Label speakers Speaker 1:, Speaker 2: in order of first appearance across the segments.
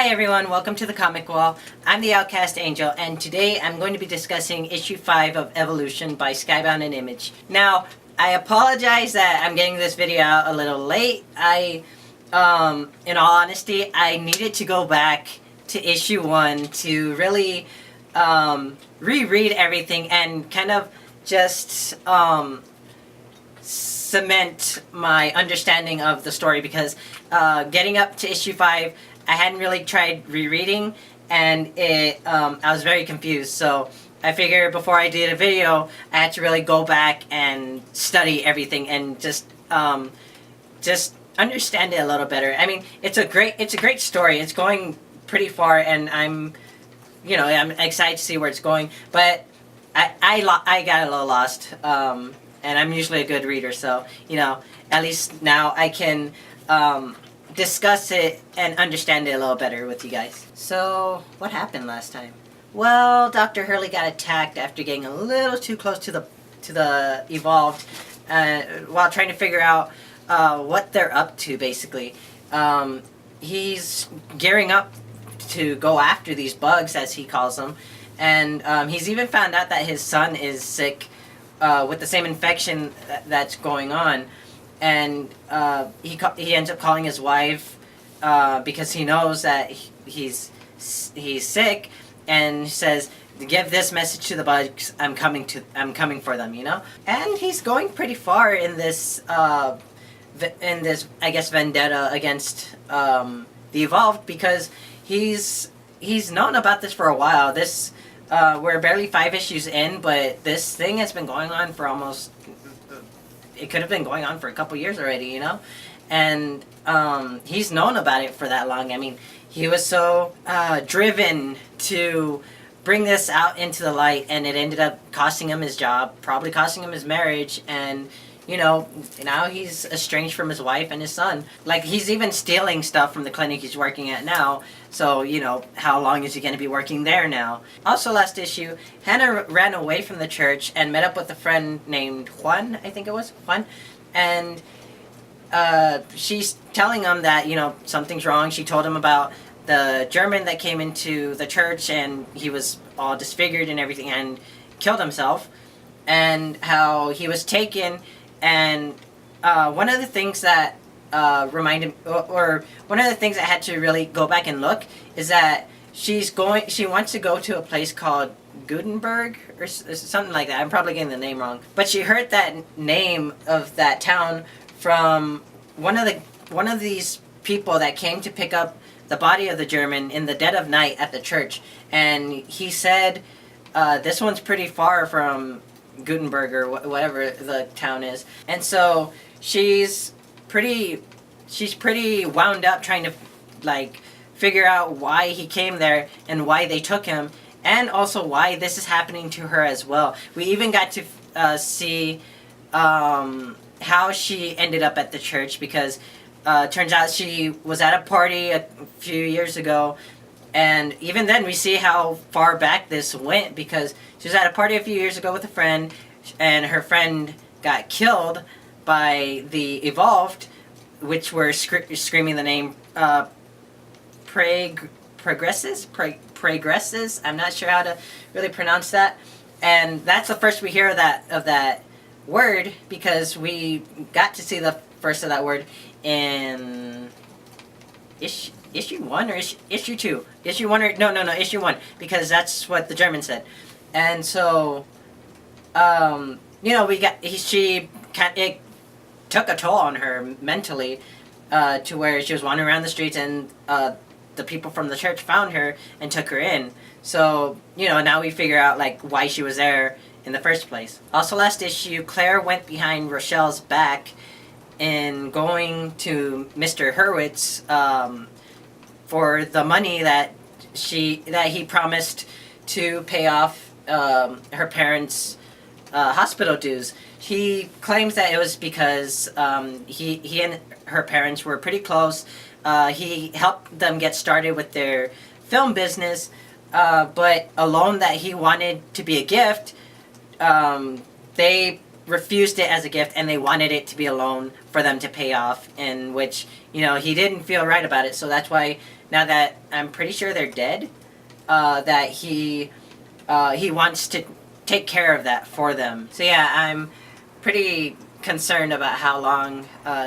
Speaker 1: Hi everyone, welcome to the Comic Wall. I'm the Outcast Angel, and today I'm going to be discussing issue 5 of Evolution by Skybound and Image. Now, I apologize that I'm getting this video out a little late. In all honesty, I needed to go back to issue 1 to really reread everything and kind of just cement my understanding of the story, because getting up to issue 5, I hadn't really tried rereading, and I was very confused. So I figured before I did a video, I had to really go back and study everything and just understand it a little better. I mean, it's a great story. It's going pretty far, and I'm excited to see where it's going. But I got a little lost, and I'm usually a good reader, so at least now I can discuss it and understand it a little better with you guys. So, what happened last time? Well, Dr. Hurley got attacked after getting a little too close to the Evolved, while trying to figure out what they're up to, basically. He's gearing up to go after these bugs, as he calls them, and he's even found out that his son is sick with the same infection that's going on. And he ends up calling his wife because he knows that he's sick, and says, "Give this message to the bugs. I'm coming for them." And he's going pretty far in this I guess vendetta against the Evolved, because he's known about this for a while. We're barely 5 issues in, but this thing has been going on for almost. It could have been going on for a couple years already, and he's known about it for that long. I mean, he was so driven to bring this out into the light, and it ended up costing him his job, probably costing him his marriage, and now he's estranged from his wife and his son. Like, he's even stealing stuff from the clinic he's working at now. So, how long is he going to be working there now? Also, last issue, Hannah ran away from the church and met up with a friend named Juan, I think it was, Juan. And she's telling him that, something's wrong. She told him about the German that came into the church, and he was all disfigured and everything and killed himself. And how he was taken, and one of the things that one of the things I had to really go back and look is that she wants to go to a place called Gutenberg or something like that. I'm probably getting the name wrong, but she heard that name of that town from one of these people that came to pick up the body of the German in the dead of night at the church, and he said, "This one's pretty far from Gutenberg," or whatever the town is. And so she's pretty wound up trying to figure out why he came there and why they took him, and also why this is happening to her as well. We even got to see how she ended up at the church, because turns out she was at a party a few years ago. And even then, we see how far back this went, because she was at a party a few years ago with a friend, and her friend got killed by the Evolved, which were screaming the name Progresses. I'm not sure how to really pronounce that. And that's the first we hear of that word, because we got to see the first of that word in Issue 1 or issue 2? Issue 1 or... No, issue 1. Because that's what the German said. And so, it took a toll on her mentally, to where she was wandering around the streets, and the people from the church found her and took her in. So, now we figure out, why she was there in the first place. Also, last issue, Claire went behind Rochelle's back in going to Mr. Hurwitz, for the money that he promised to pay off her parents' hospital dues. He claims that it was because he and her parents were pretty close. He helped them get started with their film business, but a loan that he wanted to be a gift, they refused it as a gift, and they wanted it to be a loan for them to pay off, in which, you know, he didn't feel right about it. So that's why, now that I'm pretty sure they're dead, that he wants to take care of that for them. So yeah, I'm pretty concerned about how long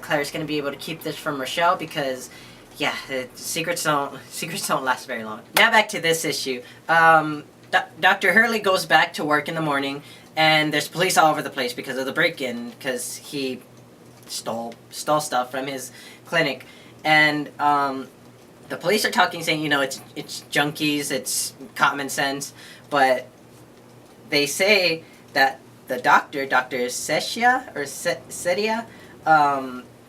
Speaker 1: Claire's going to be able to keep this from Rochelle, because yeah, secrets don't last very long. Now back to this issue. Dr. Hurley goes back to work in the morning, and there's police all over the place because of the break-in, because he stole stuff from his clinic. And the police are talking, saying, you know, it's junkies, it's common sense, but they say that the Dr. Setia, or Setia,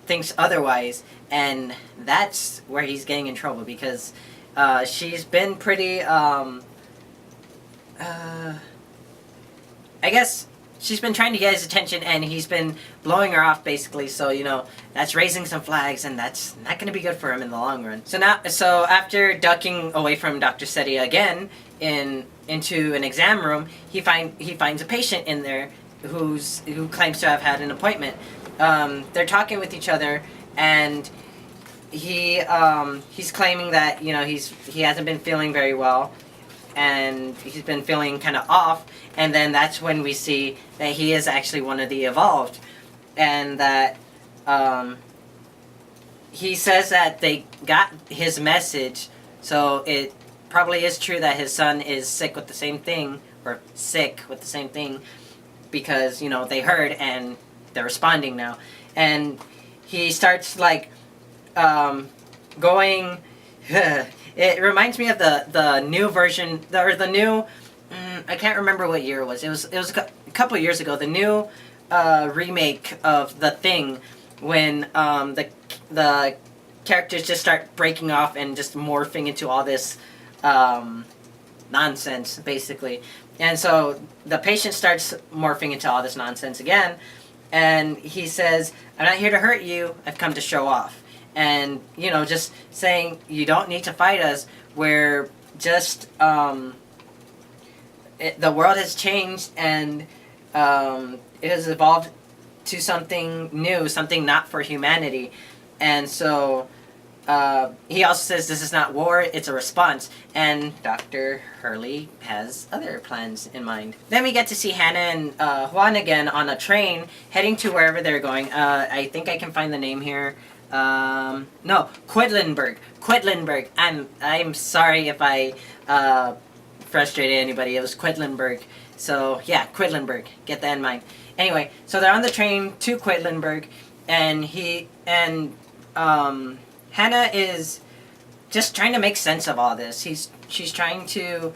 Speaker 1: thinks otherwise, and that's where he's getting in trouble, because she's been pretty, I guess she's been trying to get his attention, and he's been blowing her off, basically. So, you know, that's raising some flags, and that's not going to be good for him in the long run. So after ducking away from Dr. Setia again into an exam room, he finds a patient in there who claims to have had an appointment. They're talking with each other, and he's claiming that, you know, he hasn't been feeling very well, and he's been feeling kind of off. And then that's when we see that he is actually one of the evolved, and that he says that they got his message, so it probably is true that his son is sick with the same thing, because, you know, they heard and they're responding now. And he starts like going. It reminds me of the new version, or the new. I can't remember what year it was. It was a couple of years ago. The new remake of The Thing, when the characters just start breaking off and just morphing into all this nonsense, basically. And so the patient starts morphing into all this nonsense again, and he says, "I'm not here to hurt you. I've come to show off." And, you know, just saying, you don't need to fight us. We're just, the world has changed, and it has evolved to something new, something not for humanity. And so he also says this is not war, it's a response. And Dr. Hurley has other plans in mind. Then we get to see Hannah and Juan again on a train, heading to wherever they're going. I think I can find the name here. No, Quedlinburg. I'm sorry if I frustrated anybody. It was Quedlinburg. So yeah, Quedlinburg. Get that in mind. Anyway, so they're on the train to Quedlinburg, and Hannah is just trying to make sense of all this. She's trying to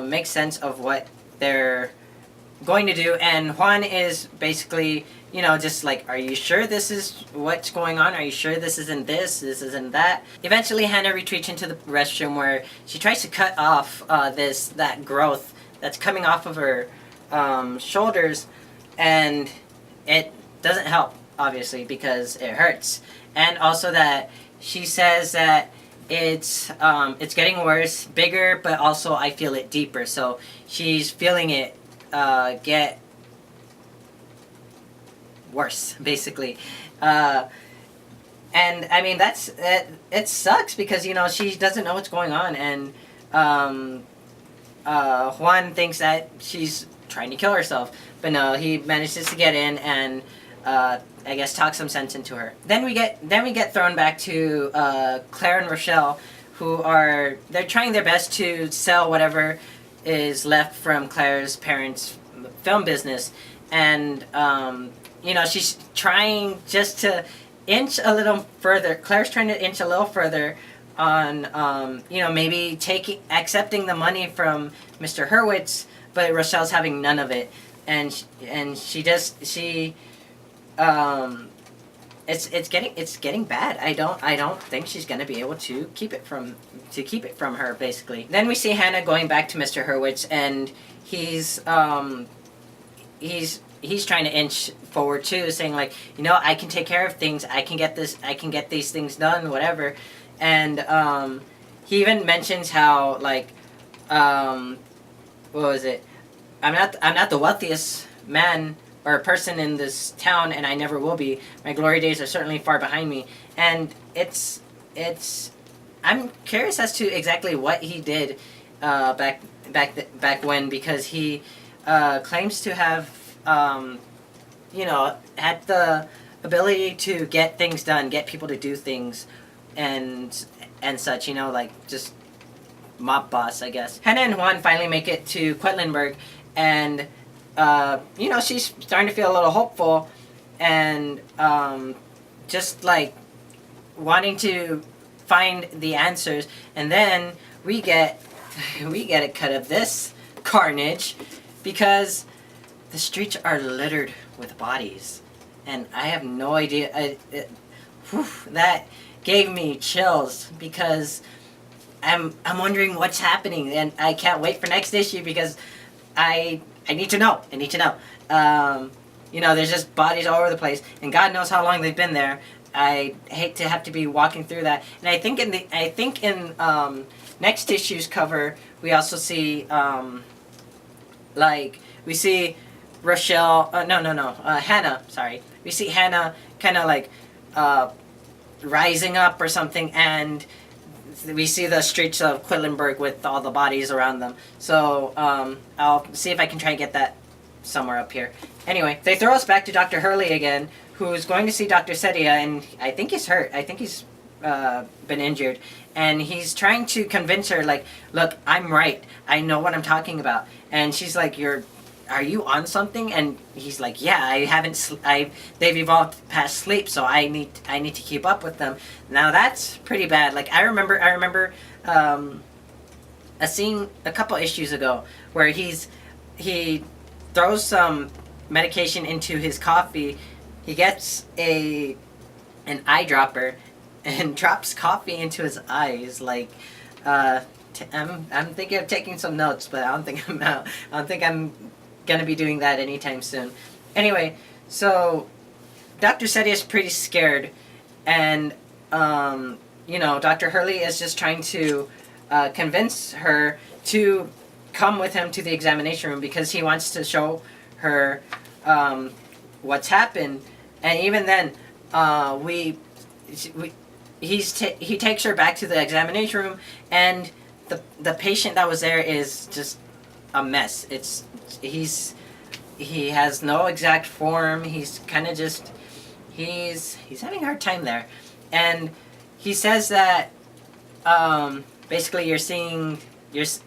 Speaker 1: make sense of what they're going to do, and Juan is basically, you know, just like, are you sure this is what's going on? Are you sure this isn't this isn't that? Eventually, Hannah retreats into the restroom, where she tries to cut off that growth that's coming off of her shoulders, and it doesn't help, obviously, because it hurts. And also that she says that it's getting worse, bigger, but also I feel it deeper. So she's feeling it get worse, basically. And I mean, it sucks, because, you know, she doesn't know what's going on, and Juan thinks that she's trying to kill herself, but no, he manages to get in and I guess talk some sense into her. Then we get thrown back to Claire and Rochelle, they're trying their best to sell whatever is left from Claire's parents' film business, and you know, she's trying just to inch a little further. Claire's trying to inch a little further on, you know, maybe accepting the money from Mr. Hurwitz, but Rochelle's having none of it, and it's getting bad. I don't think she's gonna be able to keep it from her, basically. Then we see Hannah going back to Mr. Hurwitz, and he's trying to inch forward too, saying like, you know, I can take care of things. I can get these things done, whatever. And he even mentions how, like, what was it? I'm not the wealthiest man or a person in this town, and I never will be. My glory days are certainly far behind me, and it's I'm curious as to exactly what he did back when, because he claims to have had the ability to get things done, get people to do things, and such. Like just mob boss, I guess. Hannah and Juan finally make it to Quedlinburg, and she's starting to feel a little hopeful, and just like wanting to find the answers. And then we get a cut of this carnage, because the streets are littered with bodies, and I have no idea. That gave me chills, because I'm wondering what's happening, and I can't wait for next issue, because I need to know. There's just bodies all over the place, and God knows how long they've been there. I hate to have to be walking through that. And I think in next issue's cover, we also see we see Rochelle. Hannah. Sorry, we see Hannah kind of like rising up or something, and we see the streets of Quedlinburg with all the bodies around them. So I'll see if I can try and get that somewhere up here. Anyway, they throw us back to Dr. Hurley again, who's going to see Dr. Sedia, and I think he's hurt. I think he's been injured. And he's trying to convince her, like, look, I'm right. I know what I'm talking about. And she's like, are you on something? And he's like, yeah, I haven't, they've evolved past sleep, so I need to keep up with them. Now that's pretty bad. Like, I remember a scene a couple issues ago where he throws some medication into his coffee. He gets an eyedropper and drops coffee into his eyes. Like, I'm thinking of taking some notes, but I don't think I'm gonna be doing that anytime soon. Anyway, so Dr. Sedia is pretty scared, and Dr. Hurley is just trying to convince her to come with him to the examination room, because he wants to show her what's happened. And even then, he takes her back to the examination room, and the patient that was there is just a mess. He has no exact form. He's kind of just he's having a hard time there, and he says that basically you're seeing this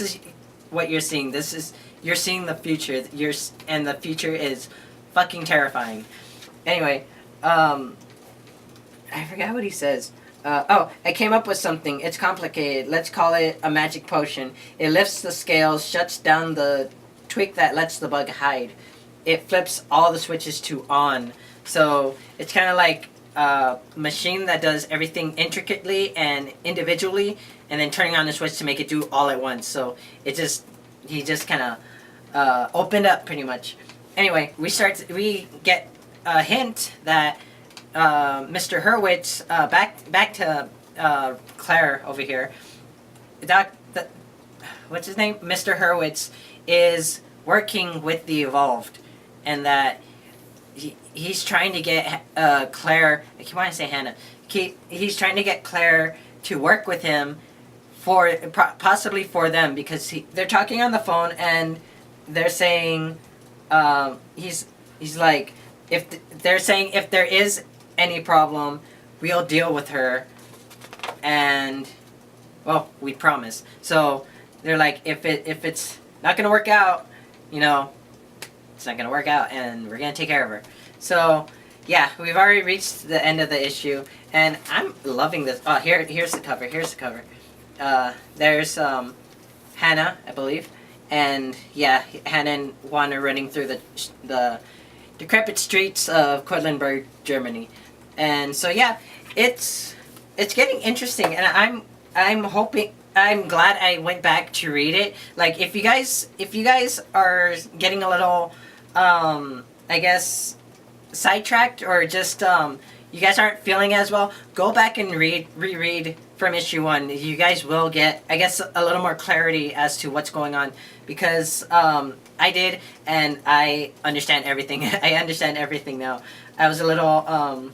Speaker 1: is what you're seeing. You're seeing the future. And the future is fucking terrifying. Anyway, I forgot what he says. I came up with something. It's complicated. Let's call it a magic potion. It lifts the scales, shuts down the tweak that lets the bug hide. It flips all the switches to on. So it's kind of like a machine that does everything intricately and individually, and then turning on the switch to make it do all at once. So he just kind of opened up pretty much. Anyway, we get a hint that Mr. Hurwitz, back to Claire over here. What's his name? Mr. Hurwitz is working with the Evolved, and that he's trying to get Claire. I keep wanting to say Hannah. He's trying to get Claire to work with him possibly for them, because they're talking on the phone, and they're saying he's like, they're saying if there is any problem, we'll deal with her, and well, we promise. So they're like, if it's not gonna work out, it's not gonna work out, and we're gonna take care of her. So yeah, we've already reached the end of the issue, and I'm loving this. Oh, here's the cover. There's Hannah, I believe, and yeah, Hannah and Juan are running through the decrepit streets of Quedlinburg, Germany. And so yeah, it's getting interesting, and I'm glad I went back to read it. Like, if you guys are getting a little I guess sidetracked, or just you guys aren't feeling as well, go back and reread from issue 1, you guys will get, I guess, a little more clarity as to what's going on, because I did, and I understand everything. I understand everything now. I was a little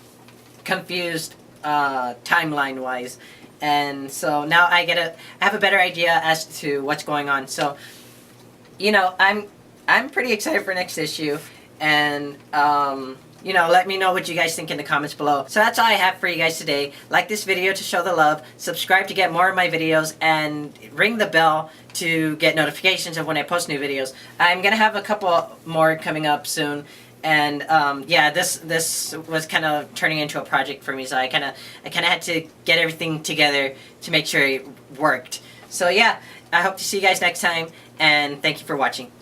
Speaker 1: confused timeline wise, and so now I have a better idea as to what's going on. So, you know, I'm pretty excited for next issue, and you know, let me know what you guys think in the comments below. So that's all I have for you guys today. Like this video to show the love, subscribe to get more of my videos, and ring the bell to get notifications of when I post new videos. I'm gonna have a couple more coming up soon, and yeah, this was kind of turning into a project for me, so I kind of had to get everything together to make sure it worked. So yeah, I hope to see you guys next time, and thank you for watching.